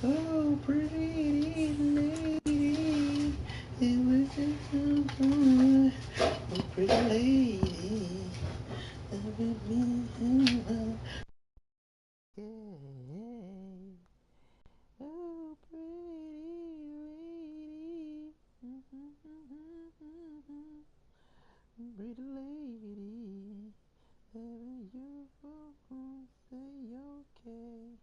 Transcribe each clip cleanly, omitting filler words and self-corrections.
Oh, pretty lady, it was just so good. Oh, pretty lady, loving me so well. Yeah. Oh, pretty lady, pretty lady, loving you for say okay.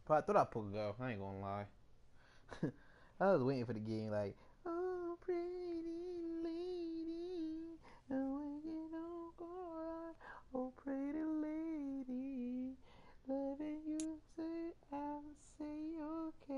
But I thought I put go. I ain't gonna lie. I was waiting for the game like, oh, pretty lady, when you don't go right, oh, pretty lady, loving you say I say okay.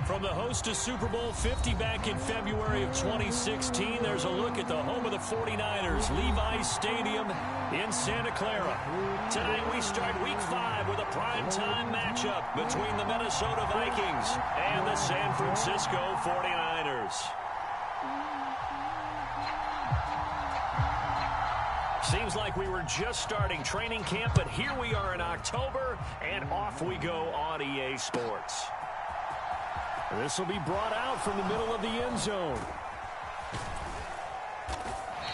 From the host to Super Bowl 50 back in February of 2016, there's a look at the home of the 49ers, Levi's Stadium in Santa Clara. Tonight we start Week 5 with a primetime matchup between the Minnesota Vikings and the San Francisco 49ers. Seems like we were just starting training camp, but here we are in October, and off we go on EA Sports. This will be brought out from the middle of the end zone.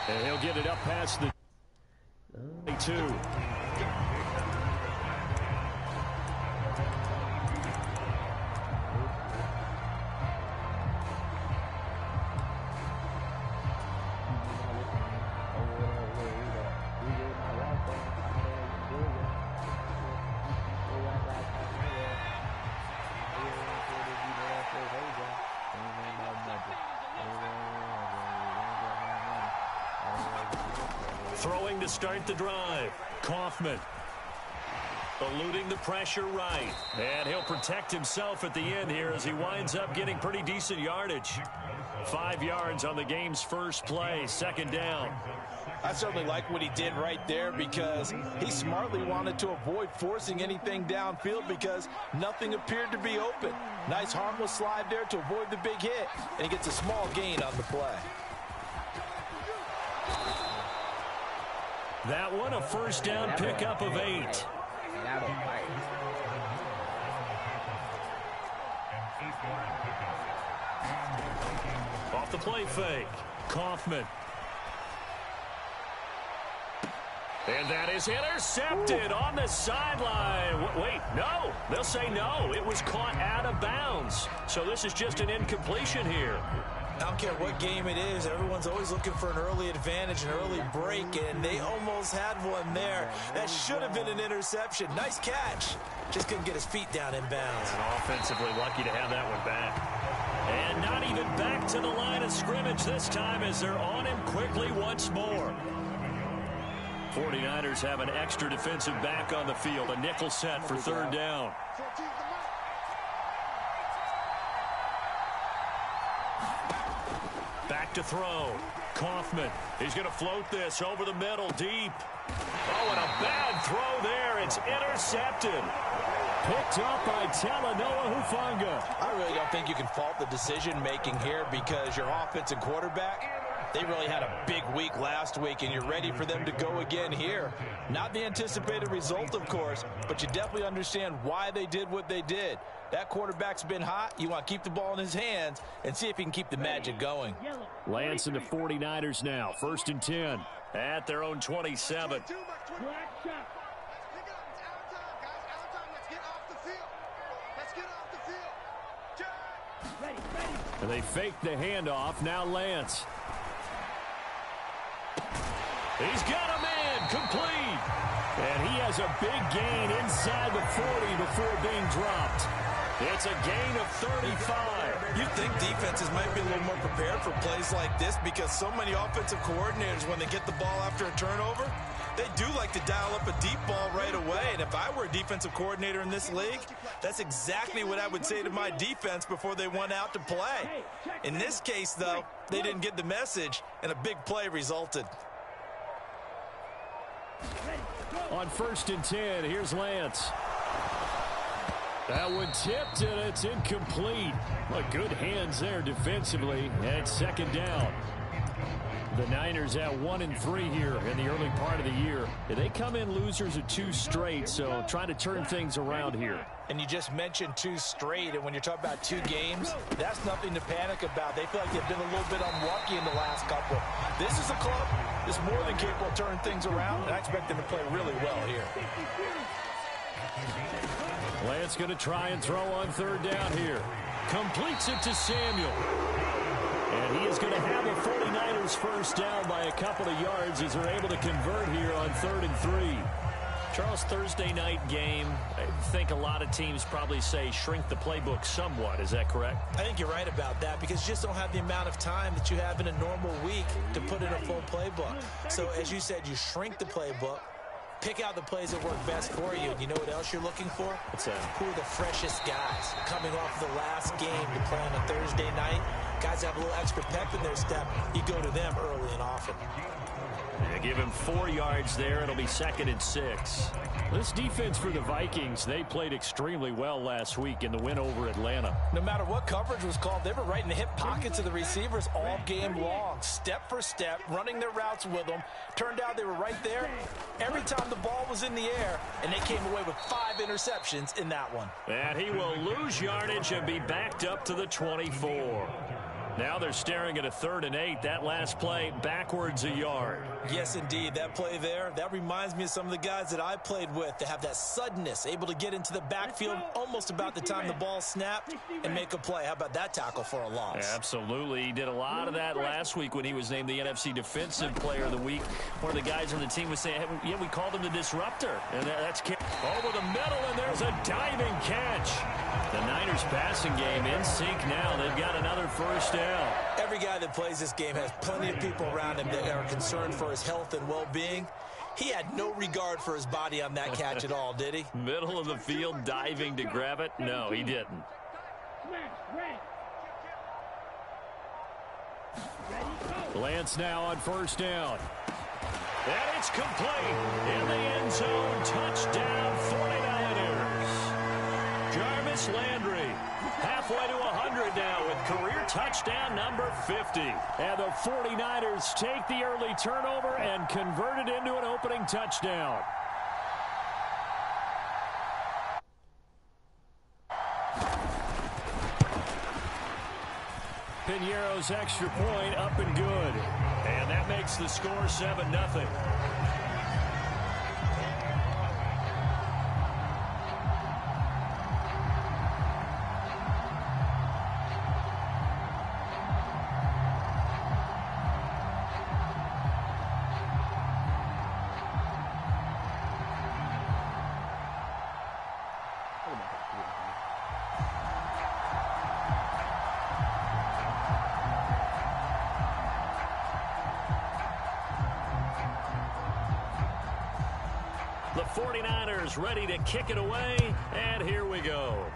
And he'll get it up past the 22. Throwing to start the drive. Kaufman. Eluding the pressure right. And he'll protect himself at the end here as he winds up getting pretty decent yardage. 5 yards on the game's first play. Second down. I certainly like what he did right there because he smartly wanted to avoid forcing anything downfield because nothing appeared to be open. Nice harmless slide there to avoid the big hit, and he gets a small gain on the play. That one, a first down pickup of 8. Off the play fake. Kaufman. And that is intercepted on the sideline. Wait, no. They'll say no. It was caught out of bounds. So this is just an incompletion here. I don't care what game it is. Everyone's always looking for an early advantage, an early break, and they almost had one there. That should have been an interception. Nice catch. Just couldn't get his feet down in bounds. And offensively lucky to have that one back. And not even back to the line of scrimmage this time as they're on him quickly once more. 49ers have an extra defensive back on the field. A nickel set for third down. Back to throw. Kaufman. He's going to float this over the middle deep. Oh, and a bad throw there. It's intercepted. Picked up by Talanoa Hufanga. I really don't think you can fault the decision-making here because your offensive quarterback, they really had a big week last week, and you're ready for them to go again here. Not the anticipated result, of course, but you definitely understand why they did what they did. That quarterback's been hot. You want to keep the ball in his hands and see if he can keep the magic going. Lance and the 49ers now. 1st and 10 at their own 27. And they fake the handoff. Now Lance. He's got a man complete. And he has a big gain inside the 40 before being dropped. It's a gain of 35. You think defenses might be a little more prepared for plays like this because so many offensive coordinators, when they get the ball after a turnover, they do like to dial up a deep ball right away. And if I were a defensive coordinator in this league, that's exactly what I would say to my defense before they went out to play. In this case, though, they didn't get the message, and a big play resulted. On 1st and 10, here's Lance. That one tipped, and it's incomplete. Well, good hands there defensively, and 2nd down. The Niners at 1-3 here in the early part of the year. They come in losers of 2 straight, so trying to turn things around here. And you just mentioned 2 straight, and when you're talking about 2 games, that's nothing to panic about. They feel like they've been a little bit unlucky in the last couple. This is a club that's more than capable of turning things around, and I expect them to play really well here. Lance going to try and throw on 3rd down here. Completes it to Samuel. And he is going to have a 49ers first down by a couple of yards as they're able to convert here on 3rd and 3. Charles, Thursday night game, I think a lot of teams probably say shrink the playbook somewhat. Is that correct? I think you're right about that because you just don't have the amount of time that you have in a normal week to put in a full playbook. So as you said, you shrink the playbook, pick out the plays that work best for you. And you know what else you're looking for? Who are the freshest guys coming off the last game to play on a Thursday night? Guys have a little extra pep in their step. You go to them early and often. They give him 4 yards there. It'll be 2nd and 6. This defense for the Vikings, they played extremely well last week in the win over Atlanta. No matter what coverage was called, they were right in the hip pockets of the receivers all game long. Step for step, running their routes with them. Turned out they were right there every time the ball was in the air, and they came away with 5 interceptions in that one. And he will lose yardage and be backed up to the 24. Now they're staring at a 3rd and 8. That last play backwards a yard. Yes, indeed. That play there, that reminds me of some of the guys that I played with that have that suddenness, able to get into the backfield almost about the time the ball snapped and make a play. How about that tackle for a loss? Absolutely. He did a lot of that last week when he was named the NFC Defensive Player of the Week. One of the guys on the team was saying, hey, yeah, we called him the disruptor. And that's over the middle, and there's a diving catch. The Niners passing game in sync now. They've got another first down. Every guy that plays this game has plenty of people around him that are concerned for his health and well-being. He had no regard for his body on that catch at all, did he? Middle of the field, diving to grab it? No, he didn't. Lance now on 1st down. And it's complete. In the end zone, touchdown 49ers. Jarvis Landry halfway to 100 now with career touchdown number 50. And the 49ers take the early turnover and convert it into an opening touchdown. Piñeiro's extra point up and good. And that makes the score 7-0. The 49ers ready to kick it away, and here we go.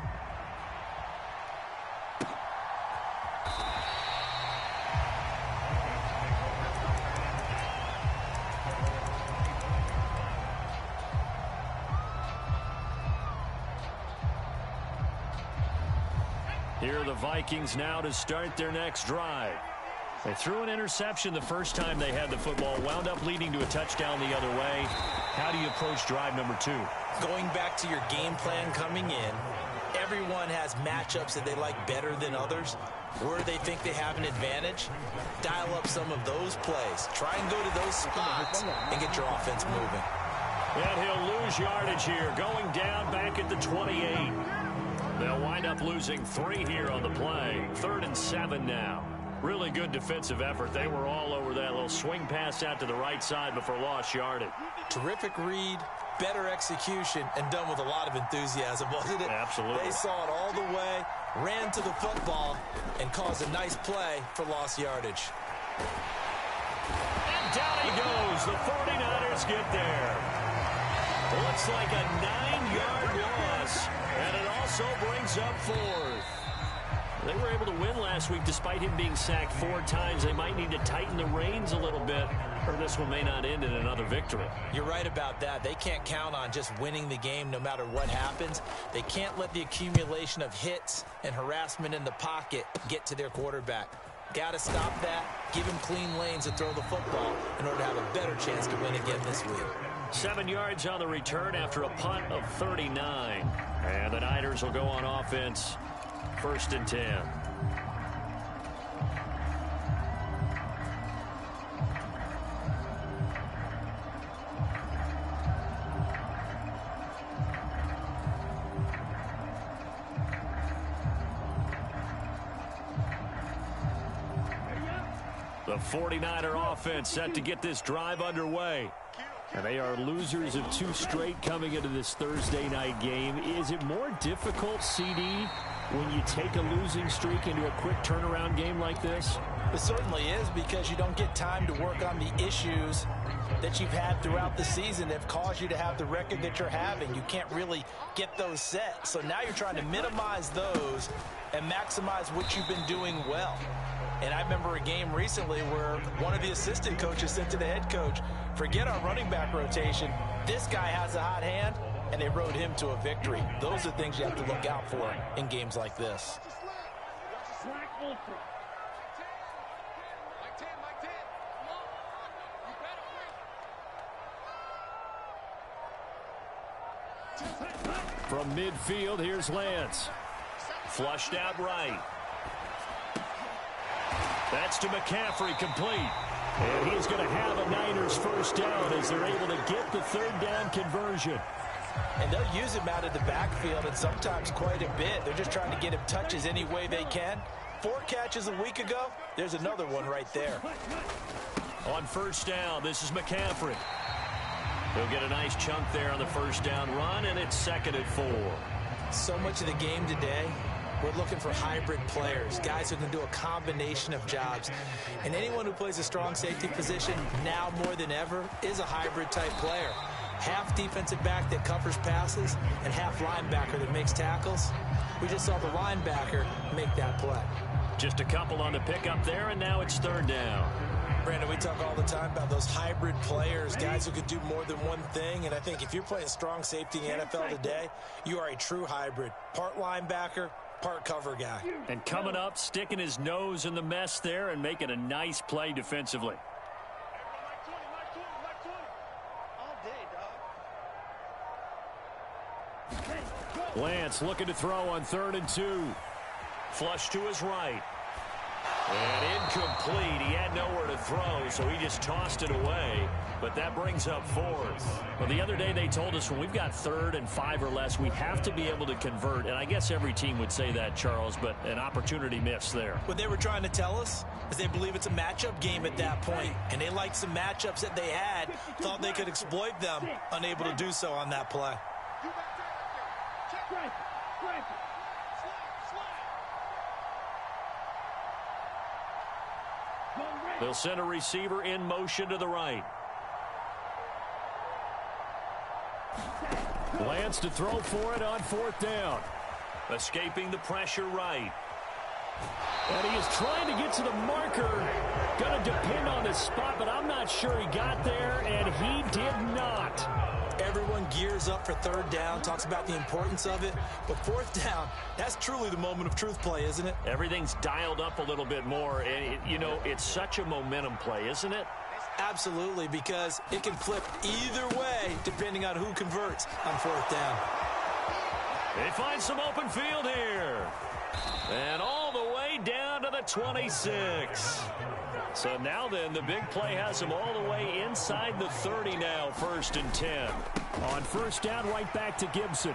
Here are the Vikings now to start their next drive. They threw an interception the first time they had the football, wound up leading to a touchdown the other way. How do you approach drive number 2? Going back to your game plan coming in, everyone has matchups that they like better than others. Where they think they have an advantage, dial up some of those plays. Try and go to those spots and get your offense moving. And he'll lose yardage here, going down back at the 28. They'll wind up losing 3 here on the play. 3rd and 7 now. Really good defensive effort. They were all over that little swing pass out to the right side before lost yardage. Terrific read, better execution, and done with a lot of enthusiasm, wasn't it? Absolutely. They saw it all the way, ran to the football, and caused a nice play for lost yardage. And down he goes. The 49ers get there. Looks like a 9-yard loss, and it also brings up 4th. They were able to win last week despite him being sacked 4 times. They might need to tighten the reins a little bit, or this one may not end in another victory. You're right about that. They can't count on just winning the game no matter what happens. They can't let the accumulation of hits and harassment in the pocket get to their quarterback. Got to stop that, give him clean lanes to throw the football in order to have a better chance to win again this week. 7 yards on the return after a punt of 39. And the Niners will go on offense. 1st and 10. The 49er offense set to get this drive underway. And they are losers of 2 straight coming into this Thursday night game. Is it more difficult, CD, when you take a losing streak into a quick turnaround game like this? It certainly is, because you don't get time to work on the issues that you've had throughout the season that have caused you to have the record that you're having. You can't really get those set. So now you're trying to minimize those and maximize what you've been doing well. And I remember a game recently where one of the assistant coaches said to the head coach, forget our running back rotation. This guy has a hot hand, and they rode him to a victory. Those are things you have to look out for in games like this. From midfield, here's Lance. Flushed out right. That's to McCaffrey, complete. And he's going to have a Niners first down as they're able to get the 3rd down conversion. And they'll use him out of the backfield, and sometimes quite a bit. They're just trying to get him touches any way they can. 4 catches a week ago. There's another one right there. On 1st down, this is McCaffrey. He'll get a nice chunk there on the 1st down run, and it's 2nd and 4. So much of the game today, we're looking for hybrid players, guys who can do a combination of jobs. And anyone who plays a strong safety position now more than ever is a hybrid type player. Half defensive back that covers passes and half linebacker that makes tackles. We just saw the linebacker make that play. Just a couple on the pickup there, and now it's 3rd down. Brandon, we talk all the time about those hybrid players, guys who can do more than one thing. And I think if you're playing strong safety in the NFL today, you are a true hybrid. Part linebacker, part cover guy. And coming up, sticking his nose in the mess there and making a nice play defensively. Lance looking to throw on 3rd and 2. Flush to his right. And incomplete. He had nowhere to throw, so he just tossed it away. But that brings up 4th. Well, the other day they told us when we've got 3rd and 5 or less, we have to be able to convert. And I guess every team would say that, Charles, but an opportunity missed there. What they were trying to tell us is they believe it's a matchup game at that point. And they liked some matchups that they had, thought they could exploit them, unable to do so on that play. They'll send a receiver in motion to the right. Lance to throw for it on 4th down. Escaping the pressure right. And he is trying to get to the marker. Going to depend on the spot, but I'm not sure he got there, and he did not. Everyone gears up for 3rd down, talks about the importance of it. But 4th down, that's truly the moment of truth play, isn't it? Everything's dialed up a little bit more. And, it's such a momentum play, isn't it? Absolutely, because it can flip either way depending on who converts on 4th down. They find some open field here. And all the way down to the 26. So now then, the big play has him all the way inside the 30 now, 1st and 10. On 1st down, right back to Gibson.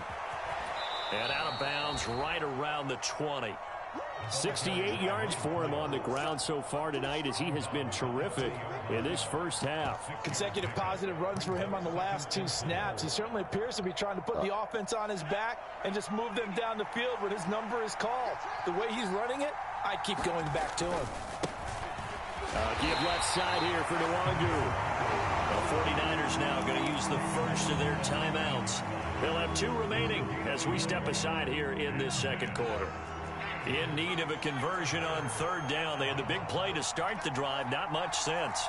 And out of bounds right around the 20. 68 yards for him on the ground so far tonight as he has been terrific in this first half. Consecutive positive runs for him on the last 2 snaps. He certainly appears to be trying to put the offense on his back and just move them down the field when his number is called. The way he's running it, I'd keep going back to him. Give left side here for Nwangu. The 49ers now going to use the first of their timeouts. They'll have 2 remaining as we step aside here in this second quarter. In need of a conversion on 3rd down. They had the big play to start the drive. Not much sense.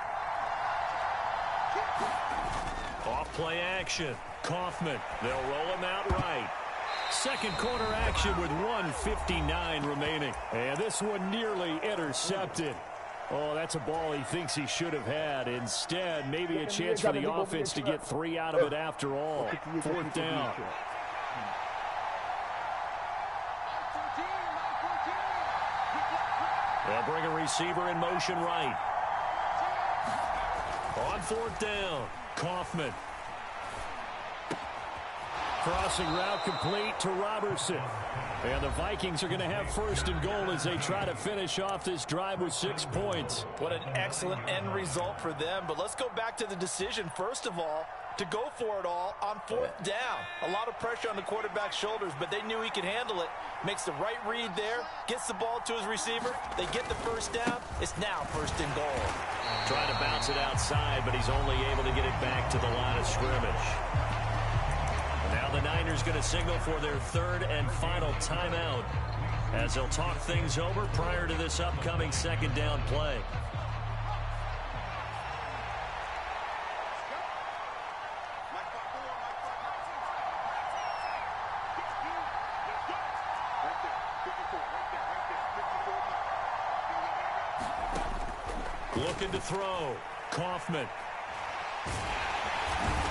Off play action. Kaufman. They'll roll him out right. Second quarter action with 1:59 remaining. And this one nearly intercepted. Oh, that's a ball he thinks he should have had. Instead, maybe a chance for the offense to get 3 out of it after all. 4th down. They'll bring a receiver in motion right. On 4th down, Kaufman. Crossing route complete to Robertson. And the Vikings are going to have 1st and goal as they try to finish off this drive with 6 points. What an excellent end result for them. But let's go back to the decision, first of all, to go for it all on 4th down. A lot of pressure on the quarterback's shoulders, but they knew he could handle it. Makes the right read there, gets the ball to his receiver. They get the 1st down. It's now 1st and goal. Trying to bounce it outside, but he's only able to get it back to the line of scrimmage. Now the Niners going to signal for their 3rd and final timeout as they'll talk things over prior to this upcoming 2nd down play. Looking to throw. Kaufman.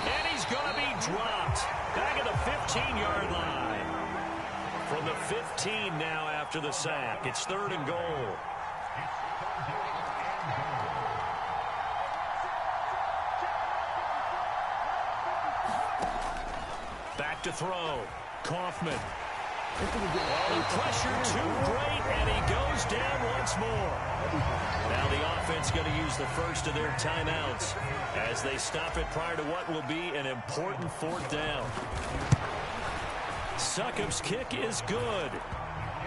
And he's going to be dropped. Back at the 15-yard line. From the 15 now after the sack. It's 3rd and goal. Back to throw. Kaufman. Oh, pressure too great, and he goes down once more. Now the offense going to use the 1st of their timeouts as they stop it prior to what will be an important 4th down. Succop's kick is good.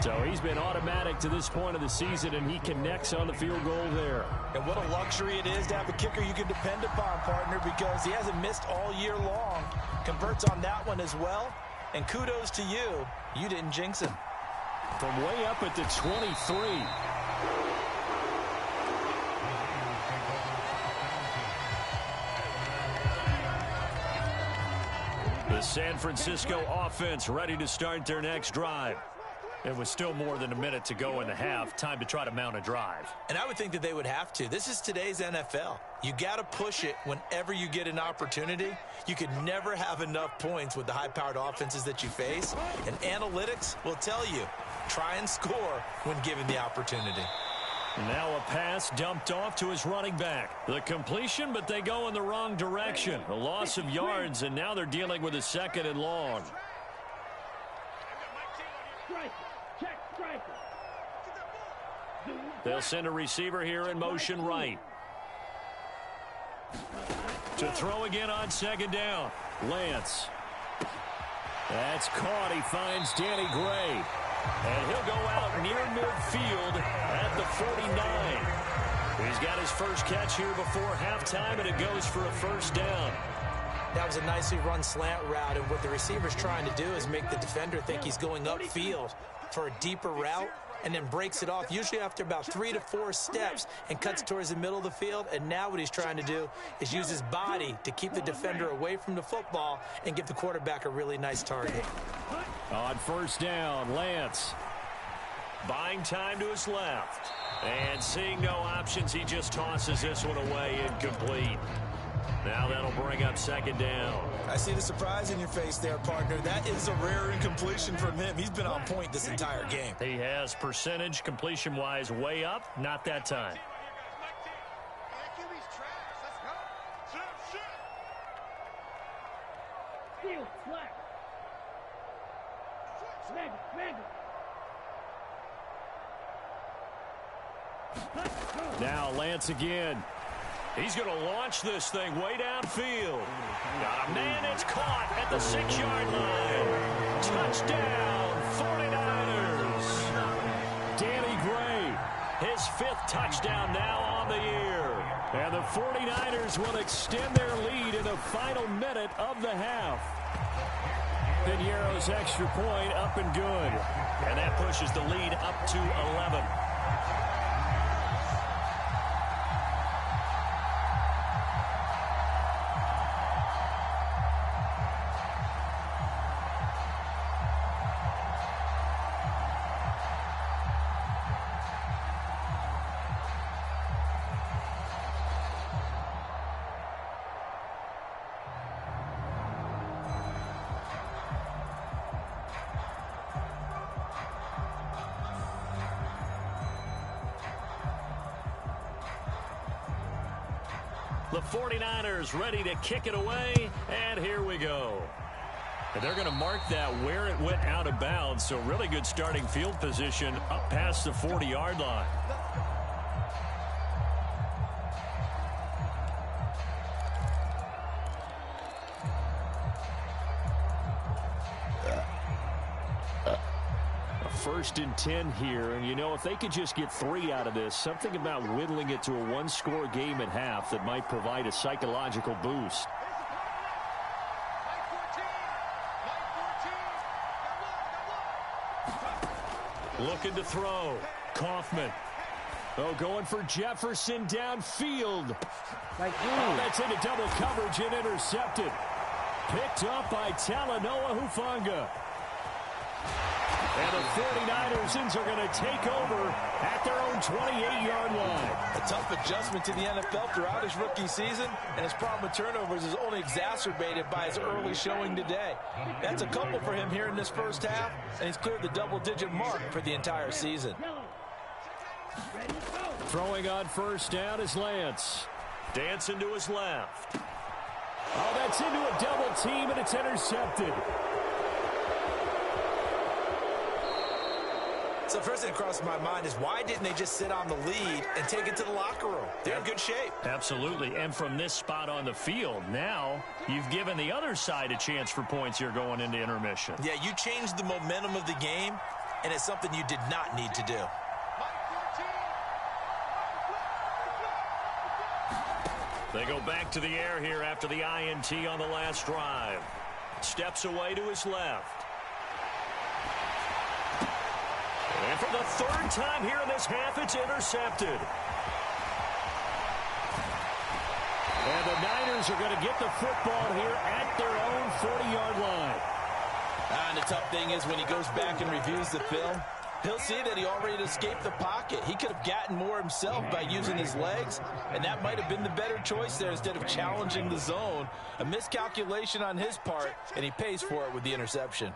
So he's been automatic to this point of the season, and he connects on the field goal there. And what a luxury it is to have a kicker you can depend upon, partner, because he hasn't missed all year long. Converts on that one as well. And kudos to you. You didn't jinx him. From way up at the 23. The San Francisco offense ready to start their next drive. It was still more than a minute to go in the half. Time to try to mount a drive. And I would think that they would have to. This is today's NFL. You got to push it whenever you get an opportunity. You could never have enough points with the high-powered offenses that you face. And analytics will tell you, try and score when given the opportunity. Now a pass dumped off to his running back. The completion, but they go in the wrong direction. A loss of yards, and now they're dealing with a 2nd and long. They'll send a receiver here in motion right. To throw again on 2nd down. Lance. That's caught. He finds Danny Gray. And he'll go out near midfield at the 49. He's got his first catch here before halftime, and it goes for a 1st down. That was a nicely run slant route, and what the receiver's trying to do is make the defender think he's going upfield for a deeper route, and then breaks it off, usually after about 3 to 4 steps, and cuts towards the middle of the field. And now what he's trying to do is use his body to keep the defender away from the football and give the quarterback a really nice target. On 1st down, Lance. Buying time to his left. And seeing no options, he just tosses this one away, incomplete. Now that'll bring up 2nd down. I see the surprise in your face there, partner. That is a rare incompletion from him. He's been on point this entire game. He has percentage completion-wise way up. Not that time. Now Lance again. He's going to launch this thing way downfield. Got a man, it's caught at the 6-yard line. Touchdown, 49ers. Danny Gray, his 5th touchdown now on the year. And the 49ers will extend their lead in the final minute of the half. Piñeiro's extra point up and good. And that pushes the lead up to 11. The 49ers ready to kick it away, and here we go. And they're going to mark that where it went out of bounds, so really good starting field position up past the 40-yard line. First and 10 here, and you know, if they could just get 3 out of this, something about whittling it to a 1-score game at half that might provide a psychological boost. Looking to throw. Kaufman. Oh, going for Jefferson downfield. Oh, that's into double coverage and intercepted. Picked up by Talanoa Hufanga. And the 49ers are going to take over at their own 28-yard line. A tough adjustment to the NFL throughout his rookie season, and his problem with turnovers is only exacerbated by his early showing today. That's a couple for him here in this first half, and he's cleared the double-digit mark for the entire season. Throwing on first down is Lance. Dancing to his left. Oh, that's into a double team, and it's intercepted. So first thing that crosses my mind is why didn't they just sit on the lead and take it to the locker room? They're in good shape. Absolutely, and from this spot on the field, now you've given the other side a chance for points here going into intermission. Yeah, you changed the momentum of the game, and it's something you did not need to do. They go back to the air here after the INT on the last drive. Steps away to his left. And for the 3rd time here in this half, it's intercepted. And the Niners are going to get the football here at their own 40-yard line. And the tough thing is when he goes back and reviews the film, he'll see that he already escaped the pocket. He could have gotten more himself by using his legs, and that might have been the better choice there instead of challenging the zone. A miscalculation on his part, and he pays for it with the interception.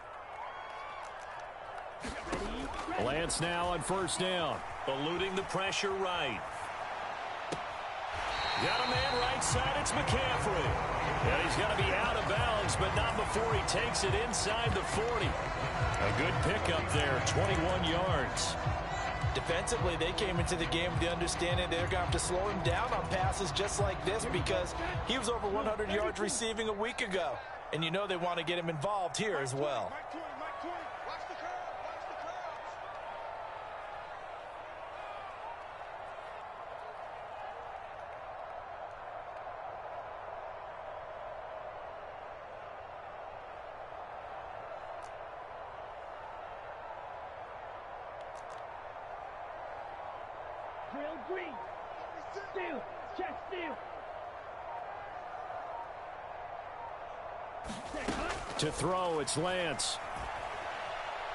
Lance now on first down. Eluding the pressure right. Got a man right side, it's McCaffrey. And he's going to be out of bounds, but not before he takes it inside the 40. A good pickup there, 21 yards. Defensively, they came into the game with the understanding they're going to have to slow him down on passes just like this because he was over 100 yards receiving a week ago. And you know they want to get him involved here as well. Green. Steal. Check steal. To throw, it's Lance.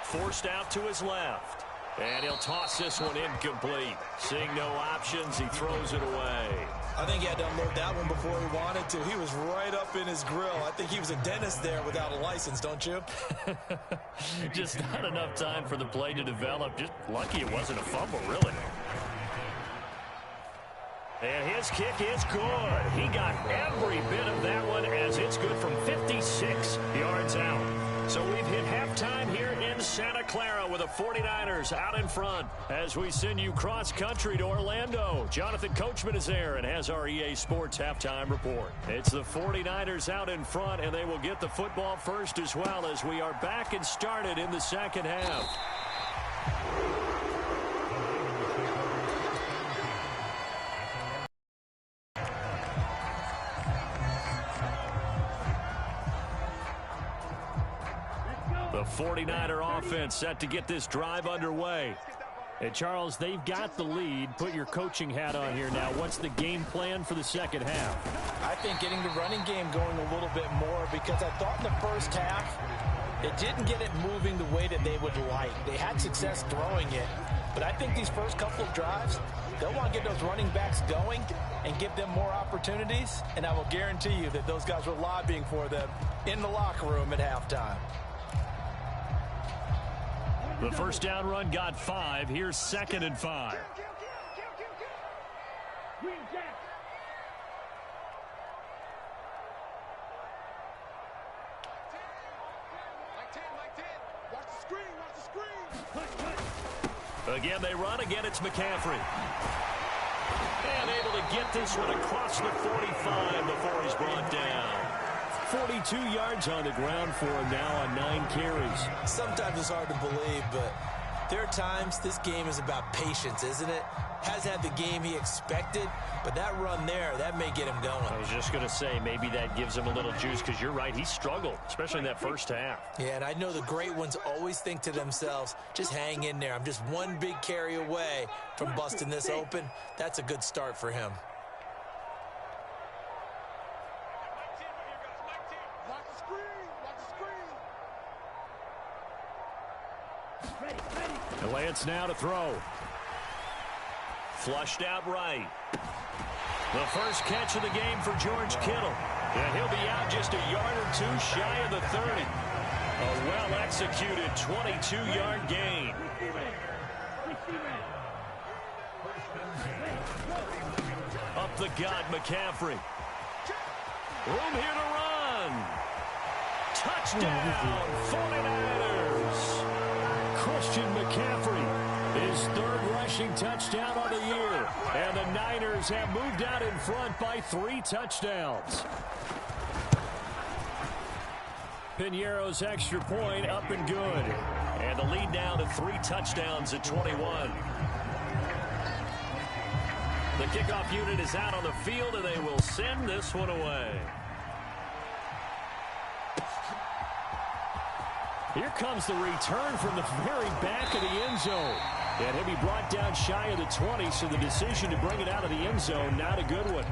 Forced out to his left. And he'll toss this one incomplete. Seeing no options, he throws it away. I think he had to unload that one before he wanted to. He was right up in his grill. I think he was a dentist there without a license, don't you? Just not enough time for the play to develop. Just lucky it wasn't a fumble, really. And his kick is good. He got every bit of that one as it's good from 56 yards out. So we've hit halftime here in South Clara with the 49ers out in front as we send you cross-country to Orlando. Jonathan Coachman is there and has our EA Sports halftime report. It's the 49ers out in front, and they will get the football first as well as we are back and started in the second half. The 49er offense set to get this drive underway. And Charles, they've got the lead. Put your coaching hat on here now. What's the game plan for the second half? I think getting the running game going a little bit more, because I thought in the first half it didn't get it moving the way that they would like. They had success throwing it, but I think these first couple of drives, they'll want to get those running backs going and give them more opportunities, and I will guarantee you that those guys were lobbying for them in the locker room at halftime. The first down run got 5. Here's 2nd and 5. Again, they run. Again, it's McCaffrey. And able to get this one across the 45 before he's brought down. 42 yards on the ground for him now on 9 carries. Sometimes it's hard to believe, but there are times this game is about patience, isn't it? Has had the game he expected, but that run there, that may get him going. I was just going to say, maybe that gives him a little juice, because you're right, he struggled, especially in that first half. Yeah, and I know the great ones always think to themselves, just hang in there. I'm just one big carry away from busting this open. That's a good start for him. And Lance now to throw. Flushed out right. The first catch of the game for George Kittle. And he'll be out just a yard or two shy of the 30. A well-executed 22-yard gain. Up the gut, McCaffrey. Room here to run. Touchdown, 49ers. Christian McCaffrey, his 3rd rushing touchdown of the year. And the Niners have moved out in front by 3 touchdowns. Piñeiro's extra point up and good. And the lead now to 3 touchdowns at 21. The kickoff unit is out on the field, and they will send this one away. Here comes the return from the very back of the end zone. And he'll be brought down shy of the 20, so the decision to bring it out of the end zone, not a good one.